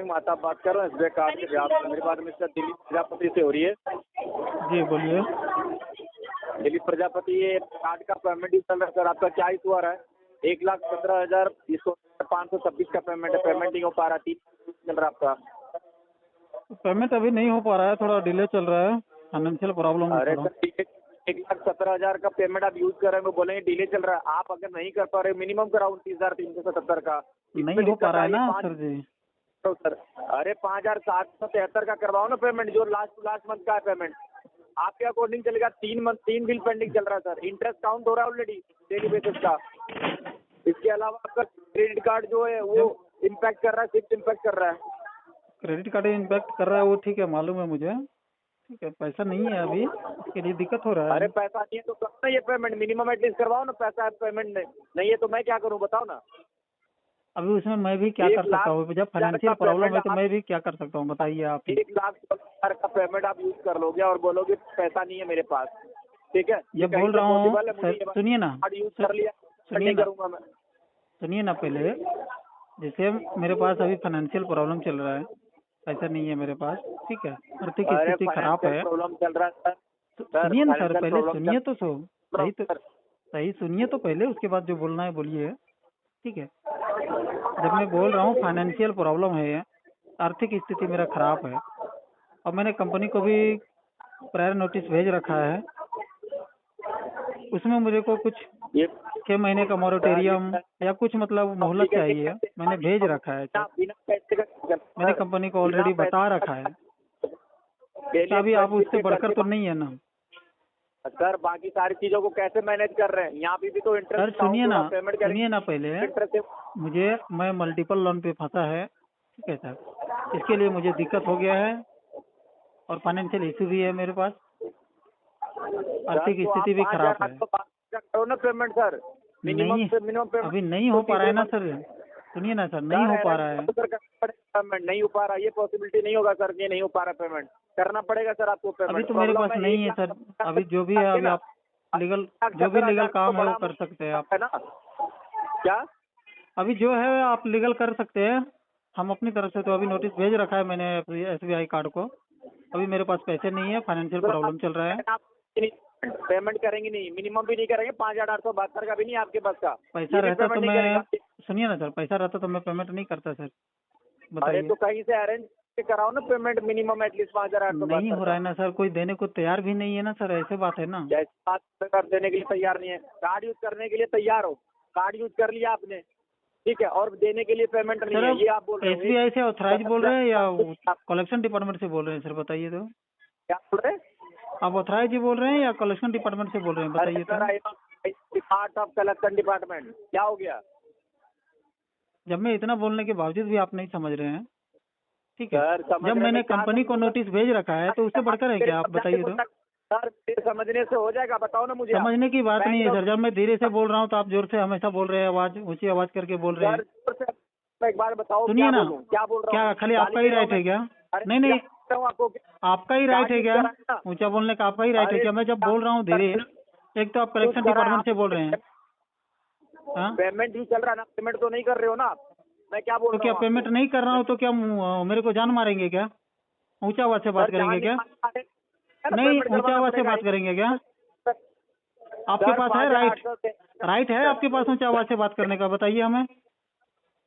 माता बात कर रहा हूँ एसबीआई कार्ड के ब्याज से। मेरी बात मिस्टर दिलीप प्रजापति से हो रही है। जी बोलिए। दिलीप प्रजापति, ये कार्ड का पेमेंट ही चल रहा है सर, आपका क्या इशू आ रहा है? 1,15,000 526 का पेमेंट है, पेमेंट नहीं हो पा रहा, 3 चल रहा है आपका। पेमेंट अभी नहीं हो पा रहा है, थोड़ा डिले चल रहा है, फाइनेंशियल प्रॉब्लम है अरे थोड़ा। सर 1,17,000 का पेमेंट आप यूज कर रहे हैं, वो बोलेंगे डिले चल रहा है। आप अगर नहीं कर पा रहे मिनिमम कराओ 29,377 का। नहीं हो पा रहा है ना सर जी। तो सर अरे 5,773 का करवाओ ना पेमेंट, जो लास्ट मंथ का है पेमेंट। आपके अकॉर्डिंग चलेगा 3 बिल पेंडिंग चल रहा है सर, इंटरेस्ट काउंट हो रहा है ऑलरेडी डेली बेसिस का। इसके अलावा आपका क्रेडिट कार्ड जो है वो इम्पैक्ट कर रहा है, सिर्फ इम्पैक्ट कर रहा है। क्रेडिट कार्ड इम्पैक्ट कर रहा है वो ठीक है, मालूम है मुझे, ठीक है। पैसा नहीं है अभी, इसके लिए दिक्कत हो रहा है। अरे पैसा नहीं है तो कब ना ये पेमेंट मिनिमम एटलीस्ट करवाओ ना, पैसा है पेमेंट नहीं है तो मैं क्या करूँ बताओ ना। अभी उसमें मैं भी क्या कर सकता हूँ, जब फाइनेंशियल प्रॉब्लम है तो मैं भी क्या कर सकता हूँ, बताइए आप ही। 1,00,000 का पेमेंट आप यूज कर लोगे और बोलोगे पैसा नहीं है मेरे पास, ठीक है? ये बोल रहा हूँ, सुनिए ना, यूज कर लिया, सुनिए ना, करूंगा मैं। सुनिए ना पहले। जैसे मेरे पास अभी फाइनेंशियल प्रॉब्लम चल रहा है, पैसा नहीं है मेरे पास, ठीक है, आर्थिक स्थिति खराब है। प्रॉब्लम चल रहा है सुनिए ना सर, पहले सुनिए तो सही सुनिए तो पहले, उसके बाद जो बोलना है बोलिए, ठीक है। जब मैं बोल रहा हूँ फाइनेंशियल प्रॉब्लम है, आर्थिक स्थिति मेरा खराब है, और मैंने कंपनी को भी प्रायर नोटिस भेज रखा है, उसमें मुझे को कुछ 6 महीने का मॉरेटोरियम या कुछ मतलब मोहलत चाहिए, मैंने भेज रखा है सर। मैंने कंपनी को ऑलरेडी बता रखा है, अभी आप उससे बढ़कर तो नहीं है ना सर। बाकी सारी चीजों को कैसे मैनेज कर रहे हैं? यहाँ भी तो इंटरेस्ट। सर सुनिए ना पहले, मैं मल्टीपल लोन पे फंसा है, ठीक है सर। इसके लिए मुझे दिक्कत हो गया है और फाइनेंशियल इशू भी है मेरे पास, आर्थिक स्थिति भी खराब है। करो ना पेमेंट सर, मिनिमम अभी नहीं हो पा रहा है ना सर, सुनिए ना सर, नहीं हो पा रहा है पेमेंट, नहीं हो पा रहा, ये पॉसिबिलिटी नहीं होगा सर, ये नहीं हो पा रहा पेमेंट, करना पड़ेगा सर आपको पेमेंट। अभी तो मेरे पास नहीं है सर, अभी जो भी है, अभी आप जो भी लीगल काम है वो कर सकते हैं आप, है ना? क्या अभी जो है आप लीगल कर सकते हैं। हम अपनी तरफ से तो अभी नोटिस भेज रखा है मैंने एसबीआई कार्ड को, अभी मेरे पास पैसे नहीं है, फाइनेंशियल प्रॉब्लम चल रहा है। पेमेंट करेंगे नहीं, मिनिमम भी नहीं करेंगे, 5,872 का भी नहीं आपके पास का। पैसा रहता तो मैं, सुनिए ना सर, पैसा रहता तो मैं पेमेंट नहीं करता सर, बताइए। तो कहीं से अरेंज कराओ ना पेमेंट, मिनिमम एटलीस्ट 5,872। नहीं हो रहा है ना सर, कोई देने को तैयार भी नहीं है ना सर, ऐसे बात है ना। बात देने के लिए तैयार नहीं है, कार्ड यूज करने के लिए तैयार हो, कार्ड यूज कर लिया आपने, ठीक है, और देने के लिए पेमेंट नहीं है, ये आप बोल रहे हैं। एसबीआई से ऑथराइज बोल रहे हैं या कलेक्शन डिपार्टमेंट से बोल रहे हैं सर, बताइए तो। क्या बोल रहे हैं आप? ऑथराइज बोल रहे हैं या कलेक्शन डिपार्टमेंट से बोल रहे हैं, बताइए तो। पार्ट ऑफ कलेक्शन डिपार्टमेंट क्या हो गया? जब मैं इतना बोलने के बावजूद भी आप नहीं समझ रहे हैं, ठीक है। जब मैंने कंपनी को नोटिस भेज रखा है तो उससे बढ़कर है क्या, आप बताइए तो। सर समझने से हो जाएगा, बताओ ना मुझे। समझने की बात नहीं है सर, जब मैं धीरे से बोल रहा हूँ तो आप जोर से हमेशा बोल रहे हैं, आवाज ऊंची आवाज करके बोल रहे हैं। एक बार बताओ, सुनिए ना, क्या बोल रहा हूँ? क्या खाली आपका ही राइट है क्या? नहीं, आपका ही राइट है क्या? ऊंचा बोलने का आपका ही राइट है क्या? मैं जब बोल रहा हूँ धीरे, एक तो आप कलेक्शन डिपार्टमेंट से बोल रहे हैं। पेमेंट भी चल रहा है ना, पेमेंट तो नहीं कर रहे हो ना आप? मैं क्या बोल रहा हूँ? तो क्या पेमेंट नहीं कर रहा हूँ तो क्या मेरे को जान मारेंगे क्या? ऊंचा आवाज से बात करेंगे क्या? नहीं, ऊंचा आवाज से बात करेंगे क्या? आपके पास है राइट है आपके पास ऊंचा आवाज से बात करने का, बताइए हमें।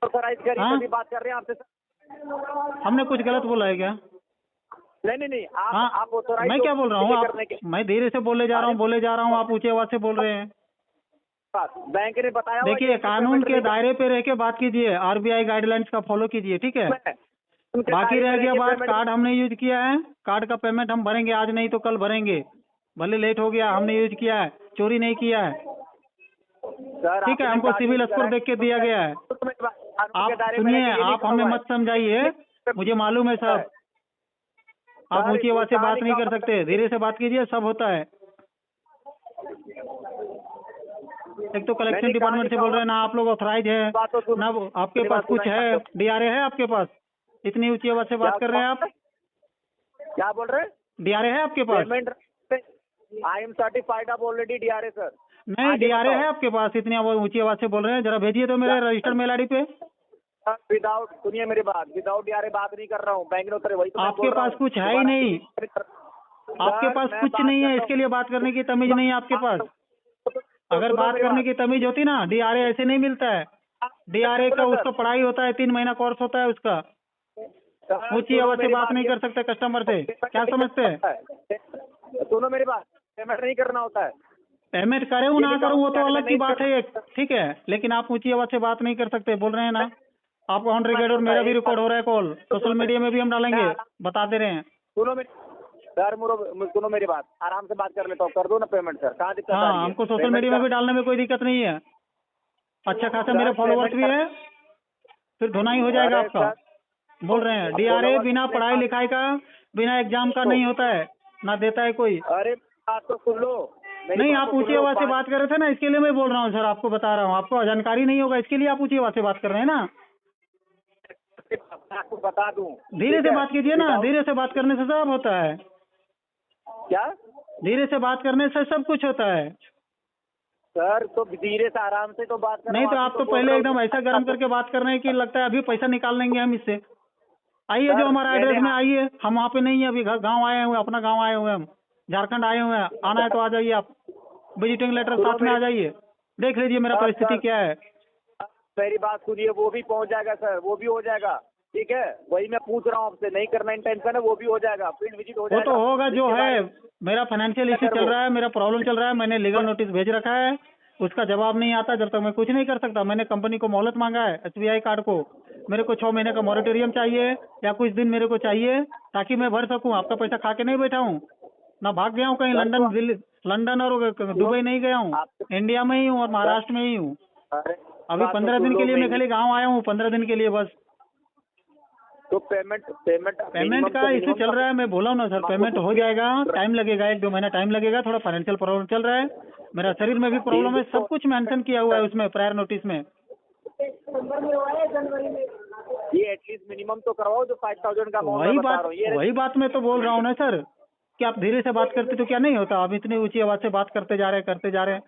बात कर रहे हैं आपसे, हमने कुछ गलत बोला है क्या? नहीं आप मैं क्या बोल रहा हूँ, मैं धीरे से बोले जा रहा हूँ, आप ऊंचे आवाज से बोल रहे हैं। बैंक ने बताया, देखिए कानून के दायरे पे रह के बात कीजिए, आरबीआई गाइडलाइंस का फॉलो कीजिए, ठीक है। बाकी रह गया बात, कार्ड हमने यूज किया है, कार्ड का पेमेंट हम भरेंगे, आज नहीं तो कल भरेंगे, भले लेट हो गया, हमने यूज किया है, चोरी नहीं किया है, ठीक है। हमको सिविल स्कोर देख के दिया गया है। आप सुनिए, आप हमें मत समझाइए, मुझे मालूम है सब। आप ऊंची आवाज से बात नहीं कर सकते, धीरे से बात कीजिए, सब होता है। एक तो कलेक्शन डिपार्टमेंट से बोल रहे हैं ना, आप लोग ऑथराइज है ना, आपके पास कुछ है, डीआरए है आपके पास, इतनी ऊंची आवाज से बात कर रहे हैं आप। क्या बोल रहे हैं? डीआरए है आपके पास? I am certified of already DRA sir. नहीं, डीआरए है आपके पास, इतनी ऊंची आवाज से बोल रहे हैं, जरा भेजिए तो मेरे रजिस्टर्ड मेल आईडी पे। विदाउट, सुनिए मेरी बात, विदाउट DRA बात नहीं कर रहा हूँ, बैंक नोटरी वही तो मैं आपके बोल रहा पास हूँ। कुछ है ही नहीं, आपके सर, पास मैं कुछ बात नहीं कर है, रहा इसके लिए बात करने की तमीज नहीं है आपके पास। अगर सुनो बात मेरी करने की तमीज होती ना, DRA ऐसे नहीं मिलता है। DRA का सुनो उसका सर। पढ़ाई होता है, 3 महीना कोर्स होता है उसका। सर, ऊंची सुनो आवाज से मेरी बात नहीं ये- कर सकते कस्टमर से, क्या समझते हैं? सुनो मेरी बात, पेमेंट नहीं करना होता है। पेमेंट करें ना ये करूँ वो तो नहीं अलग की बात कर- है एक, ठीक है, लेकिन आप ऊंची आवाज से बात नहीं कर सकते, बोल रहे हैं ना। आपको ऑन रिकॉर्ड और मेरा भी रिकॉर्ड हो रहा है कॉल, सोशल मीडिया में भी हम डालेंगे, बता दे रहे हैं। सुनो मेरी सर, सुनो मेरी बात, आराम से बात कर लेता हूँ, कर दो ना पेमेंट सर, कहाँ दिक्कत आ रही हाँ, है? हमको सोशल पेमेंट मीडिया में कर- भी डालने में कोई दिक्कत नहीं है, अच्छा खासा सर, मेरे फॉलोवर्स पेमेंट भी कर- है, फिर धुनाई हो जाएगा अरे आपका। सर, बोल रहे हैं अब DRA follower बिना कितने पढ़ाई लिखाई का, बिना एग्जाम का नहीं होता है, ना देता है कोई। अरे बात तो सुन लो, मेरी नहीं, बात आप तो सुन ऊंची लो, आवाज से बात कर रहे थे ना, इसके लिए मैं बोल रहा हूँ सर, आपको बता रहा हूँ, आपको जानकारी नहीं होगा इसके लिए आप ऊंची आवाज से बात कर रहे हैं ना। मैं आपको बता दूं, धीरे ठीक से है? बात कीजिए ना, Without- धीरे से बात करने से सब होता है, क्या धीरे से बात करने से सब कुछ होता है। सर, तो धीरे से आराम से तो बात करो। नहीं तो आप तो बोल पहले रहे हो एकदम कि- ऐसा गर्म करके बात कर रहे हैं कि लगता है अभी पैसा निकाल लेंगे हम इससे। आइए सर, जो हमारा मैंने एड्रेस में आइए, हम वहाँ पे नहीं है अभी, गांव आए हुए हैं, अपना गांव आए हुए हैं हम, झारखंड आए हुए हैं, आना है तो आ जाइए आप, विजिटिंग लेटर सुनो साथ में आ जाइए, देख लीजिए मेरा सर, परिस्थिति सर, क्या है। मेरी बात सुनिए, वो भी पहुंच जाएगा सर, वो भी हो जाएगा, ठीक है? वही मैं पूछ रहा हूँ आपसे, नहीं करना इंटेंशन है, वो भी हो जाएगा, फील्ड विजिट हो वो जाएगा। तो होगा जो इसके है, बारे में- मेरा फाइनेंशियल इश्यू सर, चल वो- रहा है, मेरा प्रॉब्लम चल रहा है, मैंने लीगल नोटिस भेज रखा है, उसका जवाब नहीं आता जब तक मैं कुछ नहीं कर सकता। मैंने कंपनी को मोहलत मांगा है, SBI कार्ड को, मेरे को 6 महीने का मॉरेटोरियम चाहिए या कुछ दिन मेरे को चाहिए ताकि मैं भर सकूं। आपका पैसा खा के नहीं बैठा हूं, ना भाग गया हूं कहीं, सर, लंदन तो- दिल्ली, लंदन और दुबई नहीं गया हूं, इंडिया में ही हूं और महाराष्ट्र में ही हूं। अरे, अभी बात तो 15 सुन दिन लो, के लिए मैं मेरी- खाली गाँव आया हूँ, 15 दिन के लिए बस। तो पेमेंट पेमेंट का इशू चल रहा है, मैं बोला हूं ना सर, पेमेंट हो जाएगा, टाइम लगेगा, 1-2 महीना टाइम लगेगा, थोड़ा फाइनेंशियल प्रॉब्लम चल रहा है, मेरा शरीर में भी प्रॉब्लम है, सब कुछ मेंशन किया हुआ है उसमें प्रायर नोटिस में। ये एटलीस्ट मिनिमम तो करवाओ जो 5000 का अमाउंट वही मैं बता बात रहा हूँ। ये वही बात मैं तो बोल रहा हूँ ना सर, कि आप धीरे से बात करते तो क्या नहीं होता, आप इतनी ऊंची आवाज से बात करते जा रहे हैं,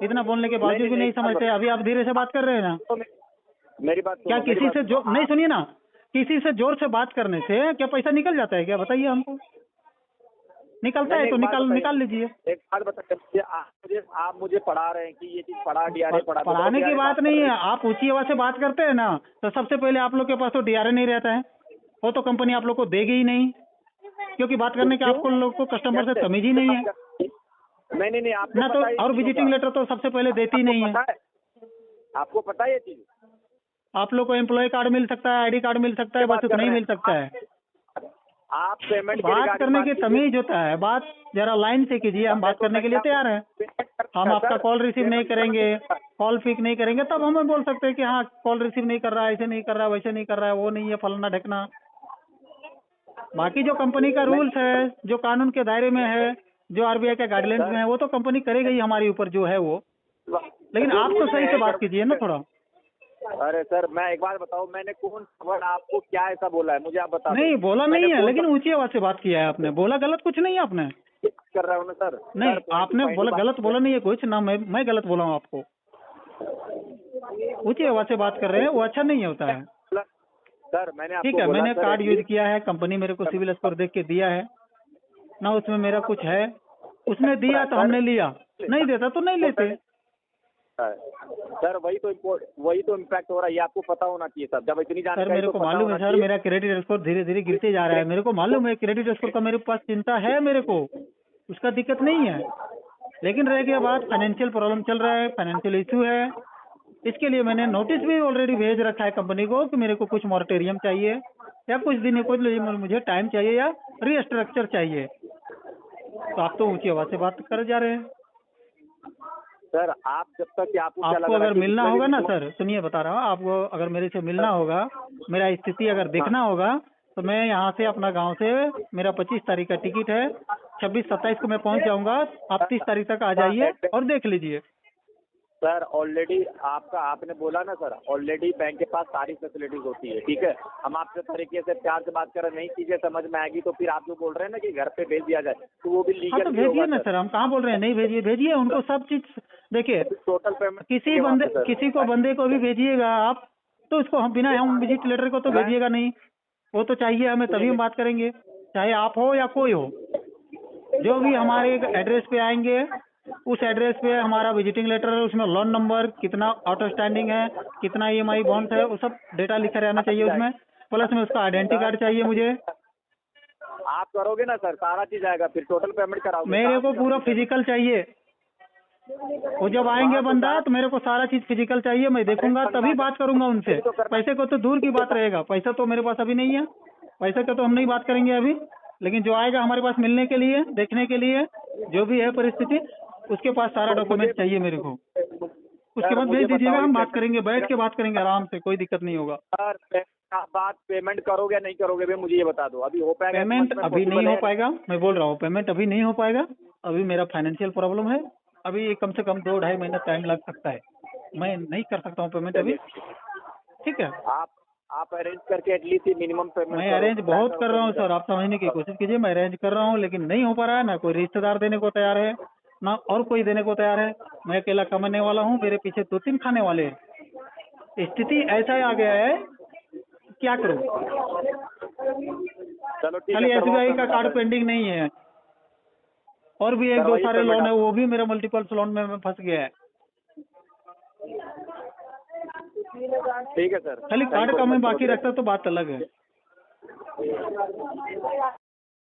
इतना बोलने के बावजूद भी नहीं समझते। अभी आप धीरे से बात कर रहे हैं ना, तो मेरी बात सुनो, क्या मेरी किसी बात से जो सुनो। नहीं, सुनिए ना, किसी से जोर से बात करने से क्या पैसा निकल जाता है क्या, बताइए हमको। निकलता है नहीं, तो एक बात बताइए। निकाल लीजिए। एक बात बताइए, आप मुझे पढ़ा रहे हैं कि ये चीज पढ़ा, DRA पढ़ा, पढ़ाने की बात नहीं है, आप ऊंची आवाज से बात करते हैं ना, तो सबसे पहले आप लोग के पास तो DRA नहीं रहता है, वो तो कंपनी आप लोग को देगी ही नहीं, क्योंकि बात करने के आपको लोग को कस्टमर से तमीज ही नहीं है नहीं, आपको ना, तो पता है और ये विजिटिंग चीज़ लेटर तो सबसे पहले देती ही नहीं है। होगा। आपको पता है ये चीज? आप लोग को एम्प्लॉय कार्ड मिल सकता है, ID कार्ड मिल सकता है, बस उतना ही मिल सकता है। आप पेमेंट बात करने की तमीज होता है, बात जरा लाइन से कीजिए, हम बात करने के लिए तैयार हैं। हम आपका कॉल रिसीव नहीं करेंगे, कॉल पिक नहीं करेंगे, तब हमें बोल सकते हैं कि हाँ कॉल रिसीव नहीं कर रहा है, ऐसे नहीं कर रहा है, वैसे नहीं कर रहा है, वो नहीं है, फलाना ढकना। बाकी जो कंपनी का रूल्स है, जो कानून के दायरे में है, जो RBI के गाइडलाइंस में है, वो तो कंपनी करेगी ही हमारे ऊपर जो है वो, लेकिन आप तो सही से बात कीजिए ना थोड़ा। अरे सर, मैं एक बात बताऊं, मैंने कौन वर्ड आपको क्या ऐसा बोला है, मुझे आप बता दो। नहीं बोला मैंने नहीं है, कौन लेकिन ऊंची आवाज से बात किया है आपने, बोला गलत कुछ नहीं है आपने। कर रहा हूँ ना सर? नहीं, सर, आपने बोला गलत बोला नहीं है कुछ ना, मैं गलत बोला हूँ आपको। ऊंची आवाज से बात कर रहे हैं, वो अच्छा नहीं होता है। सर, मैंने आपको ठीक है, बोला, मैंने सर, कार्ड ये- यूज किया है, कंपनी मेरे को सिविल स्कोर देख के दिया है ना, उसमें मेरा कुछ है, उसने दिया तो हमने लिया, नहीं देता तो नहीं लेते। सर, वही तो इम्पैक्ट हो रहा है, ये आपको पता होना चाहिए सर, जब इतनी सर जानकारी मेरे तो को पता मालूम है होना सर, चाहिए। मेरा क्रेडिट स्कोर धीरे धीरे गिरते जा रहा है, मेरे को मालूम है क्रेडिट स्कोर का मेरे पास चिंता है मेरे को, उसका दिक्कत नहीं है, लेकिन रह गया बात फाइनेंशियल प्रॉब्लम चल रहा है, फाइनेंशियल इशू है, इसके लिए मैंने नोटिस भी ऑलरेडी भेज रखा है कंपनी को कि मेरे को कुछ मॉरेटोरियम चाहिए या कुछ दिन कुछ मुझे टाइम चाहिए या रीस्ट्रक्चर चाहिए। तो आप तो ऊंची आवाज से बात कर जा रहे हैं। सर, आप जब तक कि आपको क्या लग आपको रहा है अगर कि मिलना जितने होगा भी ना सर, सुनिए बता रहा हूँ आपको, अगर मेरे से मिलना होगा, मेरा स्थिति अगर देखना होगा, तो मैं यहाँ से अपना गांव से, मेरा 25 तारीख का टिकट है, 26-27 को मैं पहुँच जाऊंगा, आप 30 तारीख तक आ जाइए और देख लीजिए। सर, ऑलरेडी आपने बोला ना सर, ऑलरेडी बैंक के पास सारी फैसिलिटीज होती है, ठीक है? हम आपसे तरीके से प्यार से बात कर रहे हैं, नहीं चीजें समझ में आएगी तो फिर आप जो बोल रहे हैं ना कि घर पे भेज दिया जाए, तो वो भी हाँ लीगल तो भेजिए ना सर, हम कहाँ बोल रहे हैं नहीं भेजिए, भेजिए उनको सब चीज। देखिए टोटल पेमेंट किसी को बंदे को भी भेजिएगा आप, तो इसको हम बिना हम विजिट लेटर को तो भेजिएगा नहीं, वो तो चाहिए हमें, तभी हम बात करेंगे, चाहे आप हो या कोई हो। जो भी हमारे एड्रेस पे आएंगे उस एड्रेस पे हमारा विजिटिंग लेटर है, उसमें लोन नंबर, कितना आउटस्टैंडिंग है, कितना EMI बॉन्ड है, वो सब डेटा लिखा रहना चाहिए उसमें, प्लस में उसका आइडेंटिटी कार्ड चाहिए मुझे। आप करोगे ना सर, सारा चीज आएगा, फिर टोटल पेमेंट कराओगे। मेरे को पूरा फिजिकल चाहिए, वो जब आएंगे बंदा तो मेरे को सारा चीज फिजिकल चाहिए, मैं देखूंगा तभी बात करूंगा उनसे। पैसे को तो दूर की बात रहेगा, पैसा तो मेरे पास अभी नहीं है, पैसे का तो हम नहीं बात करेंगे अभी, लेकिन जो आएगा हमारे पास मिलने के लिए, देखने के लिए, जो भी है परिस्थिति, उसके पास सारा डॉक्यूमेंट चाहिए मेरे को। उसके बाद भेज दीजिएगा, हम बात करेंगे, बैठ के बात करेंगे आराम से, कोई दिक्कत नहीं होगा। सर आप बात पेमेंट करोगे या नहीं करोगे भैया, मुझे ये बता दो, अभी हो पाएगा? पेमेंट अभी नहीं हो पाएगा, मैं बोल रहा हूँ पेमेंट अभी नहीं हो पाएगा, अभी मेरा फाइनेंशियल प्रॉब्लम है, अभी कम से कम 2-2.5 महीना टाइम लग सकता है, मैं नहीं कर सकता हूँ पेमेंट अभी, ठीक है? आप अरेंज करके एटलीस्ट मिनिमम पेमेंट। मैं अरेंज बहुत कर रहा हूँ सर, आप समझने की कोशिश कीजिए, मैं अरेंज कर रहा हूँ, लेकिन नहीं हो पा रहा है, ना कोई रिश्तेदार देने को तैयार है, ना और कोई देने को तैयार है, मैं अकेला कमाने वाला हूँ, मेरे पीछे 2-3 खाने वाले हैं। स्थिति ऐसा आ गया है, क्या करूँ? चलो ठीक खाली है, SBI का कार्ड पेंडिंग नहीं है, और भी 1-2 सारे लोन है, वो भी मेरा मल्टीपल्स लोन में फंस गया है। ठीक है सर, खाली कार्ड का मैं बाकी रखता तो बात अलग है।